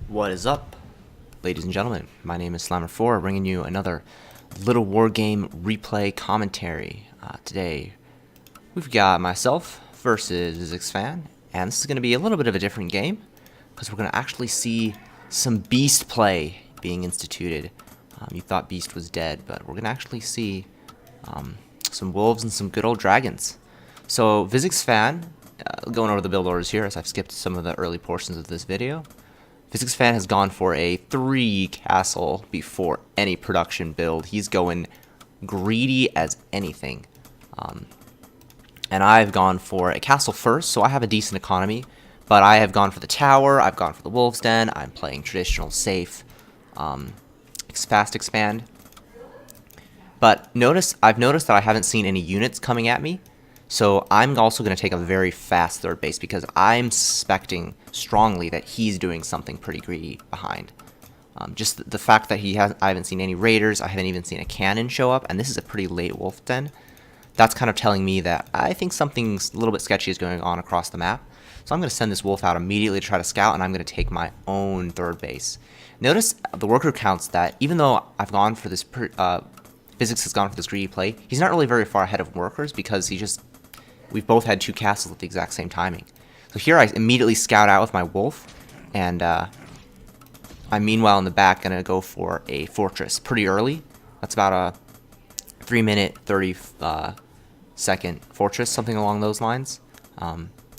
What is up, ladies and gentlemen? My name is SlammerIV, bringing you another Little War Game replay commentary. Today, we've got myself versus Fan, and this is going to be a little bit of a different game, because we're going to actually see some Beast play being instituted. You thought Beast was dead, but we're going to actually see some Wolves and some good old Dragons. So, Fan, going over the build orders here, as I've skipped some of the early portions of this video. Fan has gone for a 3 castle before any production build. He's going greedy as anything. And I've gone for a castle first, so I have a decent economy. But I have gone for the tower, I've gone for the wolf's den, I'm playing traditional safe, fast expand. But I've noticed that I haven't seen any units coming at me. So I'm also going to take a very fast third base because I'm suspecting strongly that he's doing something pretty greedy behind. Just the fact that I haven't seen any raiders, I haven't even seen a cannon show up, and this is a pretty late wolf den. That's kind of telling me that I think something's a little bit sketchy is going on across the map. So I'm going to send this wolf out immediately to try to scout, and I'm going to take my own third base. Notice the worker counts that even though I've gone for this, Physics has gone for this greedy play, he's not really very far ahead of workers because we've both had 2 castles at the exact same timing. So here I immediately scout out with my wolf, and I'm meanwhile in the back going to go for a fortress pretty early. That's about a 3-minute, 30-second fortress, something along those lines.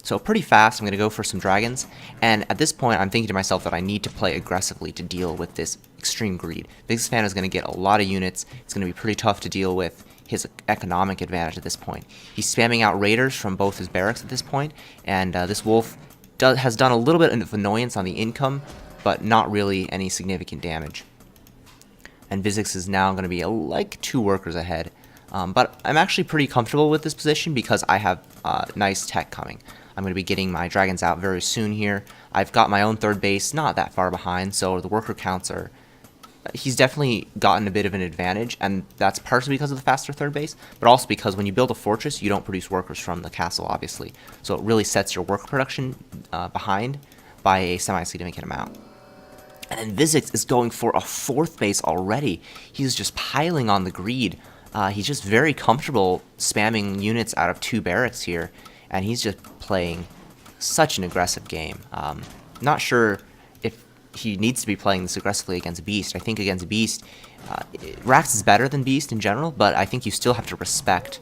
So pretty fast, I'm going to go for some dragons, and at this point I'm thinking to myself that I need to play aggressively to deal with this extreme greed. Fan is going to get a lot of units, it's going to be pretty tough to deal with his economic advantage at this point. He's spamming out raiders from both his barracks at this point, and this wolf has done a little bit of annoyance on the income, but not really any significant damage. And Physics is now going to be like 2 workers ahead. But I'm actually pretty comfortable with this position because I have nice tech coming. I'm going to be getting my dragons out very soon here. I've got my own third base, not that far behind, so the worker counts are... He's definitely gotten a bit of an advantage, and that's partially because of the faster third base, but also because when you build a fortress, you don't produce workers from the castle, obviously. So it really sets your worker production behind by a semi-significant amount. And then Physics is going for a 4th base already. He's just piling on the greed. He's just very comfortable spamming units out of 2 barracks here, and he's just playing such an aggressive game. Not sure if he needs to be playing this aggressively against Beast. I think against Beast, Rax is better than Beast in general, but I think you still have to respect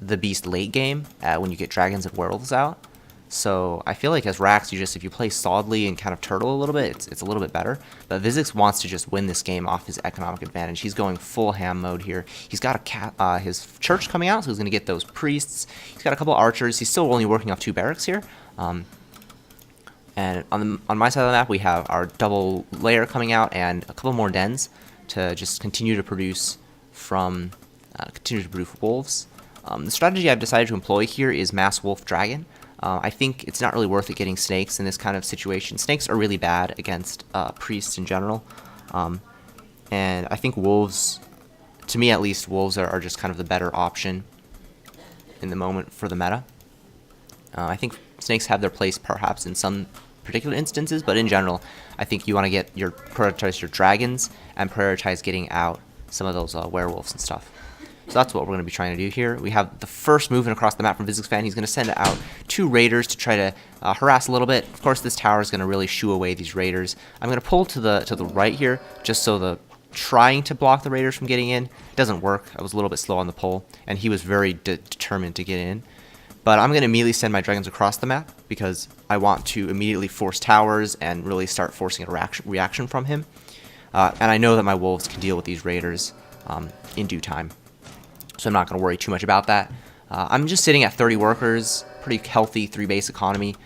the Beast late game when you get dragons and werewolves out. So I feel like as Rax, if you play solidly and kind of turtle a little bit, it's a little bit better. But Physics wants to just win this game off his economic advantage. He's going full ham mode here. He's got his church coming out, so he's going to get those priests. He's got a couple archers. He's still only working off 2 barracks here. And on my side of the map, we have our double layer coming out and a couple more dens to just continue to produce wolves. The strategy I've decided to employ here is mass wolf dragon. I think it's not really worth it getting snakes in this kind of situation. Snakes are really bad against priests in general. And I think wolves, to me at least, wolves are just kind of the better option in the moment for the meta. I think snakes have their place perhaps in some particular instances, but in general, I think you want to prioritize your dragons and prioritize getting out some of those werewolves and stuff. So that's what we're going to be trying to do here. We have the first movement across the map from Physics Fan. He's going to send out 2 raiders to try to harass a little bit. Of course, this tower is going to really shoo away these raiders. I'm going to pull to the right here, just so trying to block the raiders from getting in doesn't work. I was a little bit slow on the pull, and he was very determined to get in. But I'm going to immediately send my dragons across the map because I want to immediately force towers and really start forcing a reaction from him. And I know that my wolves can deal with these raiders in due time. So I'm not going to worry too much about that. I'm just sitting at 30 workers, pretty healthy 3-base economy.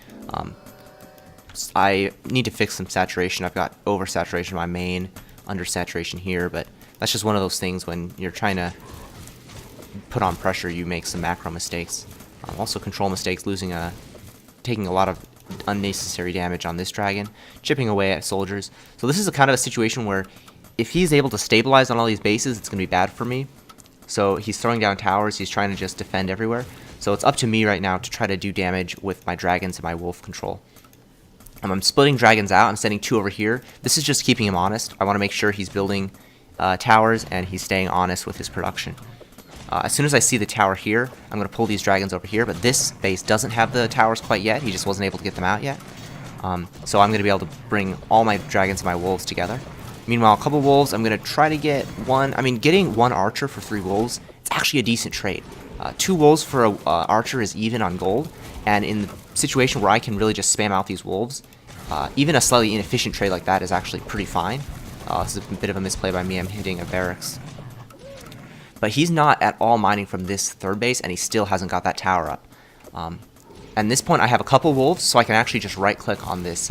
I need to fix some saturation. I've got oversaturation in my main, undersaturation here, but that's just one of those things when you're trying to put on pressure, you make some macro mistakes. Also control mistakes, taking a lot of unnecessary damage on this dragon, chipping away at soldiers. So this is a kind of a situation where if he's able to stabilize on all these bases, it's going to be bad for me. So he's throwing down towers, he's trying to just defend everywhere. So it's up to me right now to try to do damage with my dragons and my wolf control. I'm splitting dragons out. I'm sending 2 over here. This is just keeping him honest. I want to make sure he's building towers and he's staying honest with his production. As soon as I see the tower here, I'm going to pull these dragons over here, but this base doesn't have the towers quite yet. He just wasn't able to get them out yet. So I'm going to be able to bring all my dragons and my wolves together. Meanwhile, a couple wolves, I'm going to try to get one. I mean, getting 1 archer for 3 wolves, it's actually a decent trade. 2 wolves for a archer is even on gold, and in the situation where I can really just spam out these wolves, even a slightly inefficient trade like that is actually pretty fine. This is a bit of a misplay by me. I'm hitting a barracks. But he's not at all mining from this 3rd base, and he still hasn't got that tower up. At this point, I have a couple wolves, so I can actually just right-click on this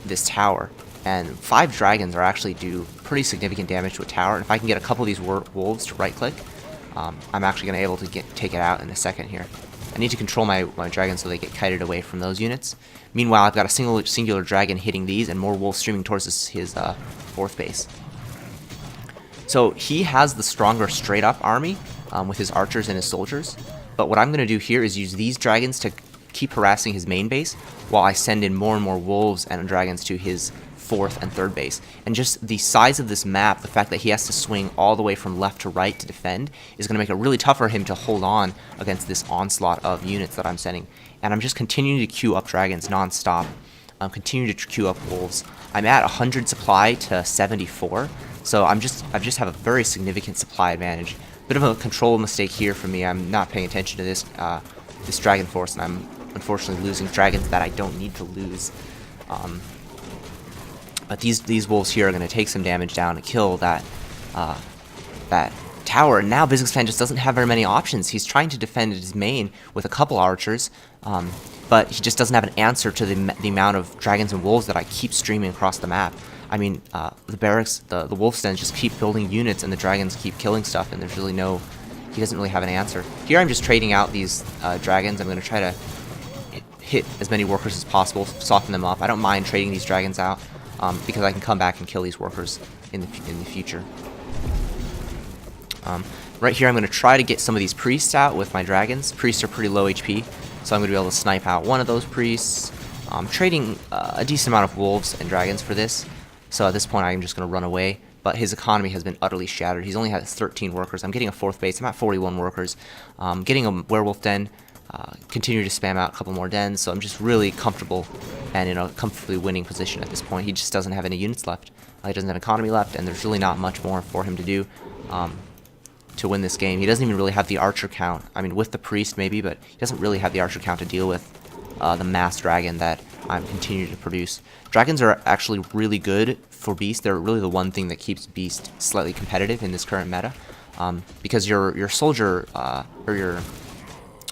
this tower. And 5 dragons are actually do pretty significant damage to a tower. And if I can get a couple of these wolves to right-click, I'm actually going to be able to take it out in a second here. I need to control my dragons so they get kited away from those units. Meanwhile, I've got a singular dragon hitting these, and more wolves streaming towards his 4th base. So he has the stronger straight-up army with his archers and his soldiers. But what I'm going to do here is use these dragons to keep harassing his main base while I send in more and more wolves and dragons to his 4th and 3rd base. And just the size of this map, the fact that he has to swing all the way from left to right to defend, is going to make it really tough for him to hold on against this onslaught of units that I'm sending. And I'm just continuing to queue up dragons non-stop. I'm continuing to queue up wolves. I'm at 100 supply to 74. So I just have a very significant supply advantage. Bit of a control mistake here for me. I'm not paying attention to this this dragon force, and I'm unfortunately losing dragons that I don't need to lose. But these wolves here are going to take some damage down to kill that that tower. And now Bizaxfan just doesn't have very many options. He's trying to defend his main with a couple archers, but he just doesn't have an answer to the amount of dragons and wolves that I keep streaming across the map. I mean, the barracks, the wolf dens just keep building units, and the dragons keep killing stuff, and there's really no... He doesn't really have an answer. Here I'm just trading out these dragons. I'm going to try to hit as many workers as possible, soften them up. I don't mind trading these dragons out, because I can come back and kill these workers in the future. Right here I'm going to try to get some of these priests out with my dragons. Priests are pretty low HP, so I'm going to be able to snipe out one of those priests. Trading a decent amount of wolves and dragons for this. So at this point, I'm just going to run away. But his economy has been utterly shattered. He's only had 13 workers. I'm getting a 4th base. I'm at 41 workers. Getting a werewolf den. Continue to spam out a couple more dens. So I'm just really comfortable and in a comfortably winning position at this point. He just doesn't have any units left. He doesn't have economy left, and there's really not much more for him to do to win this game. He doesn't even really have the archer count. I mean, with the priest maybe, but he doesn't really have the archer count to deal with the mass dragon that I'm continuing to produce. Dragons are actually really good for Beast. They're really the one thing that keeps Beast slightly competitive in this current meta, because your soldier or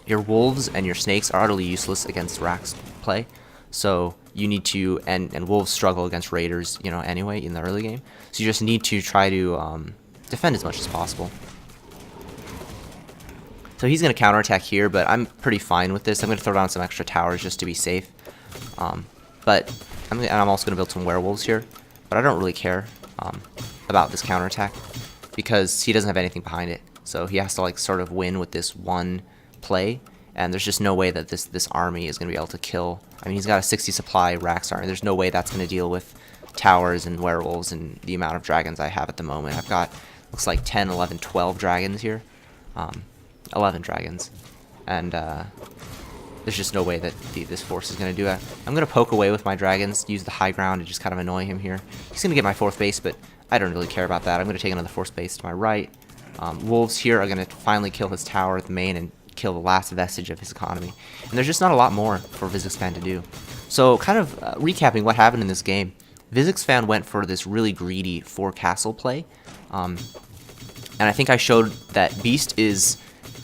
your wolves and your snakes are utterly useless against Rax play. So you need to, and wolves struggle against raiders, you know, anyway in the early game. So you just need to try to defend as much as possible. So he's going to counterattack here, but I'm pretty fine with this. I'm going to throw down some extra towers just to be safe. But I'm also going to build some werewolves here. But I don't really care about this counterattack because he doesn't have anything behind it. So he has to like sort of win with this one play. And there's just no way that this army is going to be able to kill. I mean, he's got a 60 supply Rax army. There's no way that's going to deal with towers and werewolves and the amount of dragons I have at the moment. I've got, looks like 10, 11, 12 dragons here. 11 dragons. And there's just no way that this force is going to do that. I'm going to poke away with my dragons, use the high ground to just kind of annoy him here. He's going to get my 4th base, but I don't really care about that. I'm going to take another 4th base to my right. Wolves here are going to finally kill his tower at the main and kill the last vestige of his economy. And there's just not a lot more for Bizaxfan to do. So kind of recapping what happened in this game, Bizaxfan went for this really greedy 4-castle play. And I think I showed that Beast is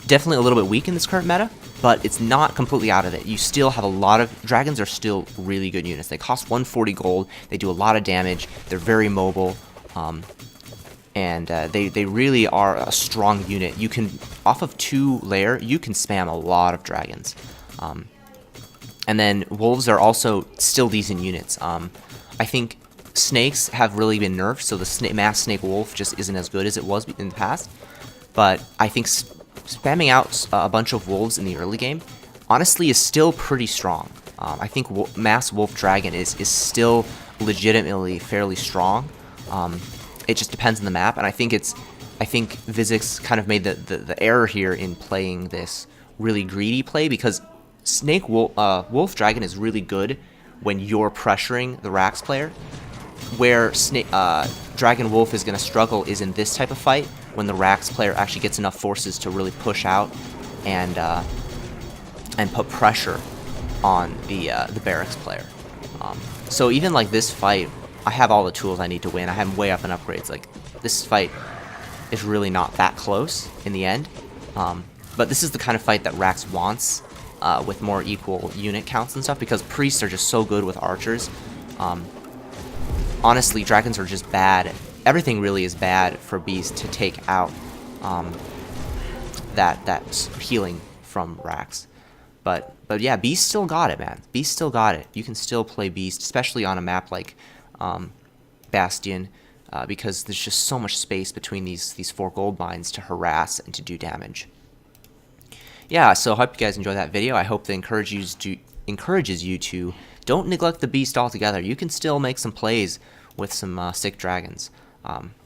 definitely a little bit weak in this current meta, but it's not completely out of it. You still have a lot of... Dragons are still really good units. They cost 140 gold. They do a lot of damage. They're very mobile. And they really are a strong unit. You can, off of 2 layer, you can spam a lot of dragons. And then wolves are also still decent units. I think snakes have really been nerfed, so the mass snake wolf just isn't as good as it was in the past. But I think spamming out a bunch of wolves in the early game honestly is still pretty strong. I think Mass Wolf Dragon is still legitimately fairly strong. It just depends on the map, and I think Vizix kind of made the error here in playing this really greedy play, because Wolf Dragon is really good when you're pressuring the Rax player. Where Dragon Wolf is going to struggle is in this type of fight, when the Rax player actually gets enough forces to really push out and put pressure on the Barracks player. So even like this fight, I have all the tools I need to win. I have way up in upgrades. Like, this fight is really not that close in the end. But this is the kind of fight that Rax wants, with more equal unit counts and stuff, because priests are just so good with archers. Honestly, dragons are just bad. Everything really is bad for beasts to take out that healing from Rax. But yeah, Beast still got it, man. Beast still got it. You can still play Beast, especially on a map like Bastion, because there's just so much space between these 4 gold mines to harass and to do damage. Yeah, so I hope you guys enjoyed that video. I hope that encourages you to don't neglect the Beast altogether. You can still make some plays with some sick dragons.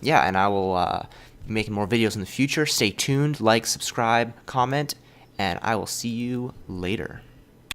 Yeah, and I will be making more videos in the future. Stay tuned, like, subscribe, comment, and I will see you later.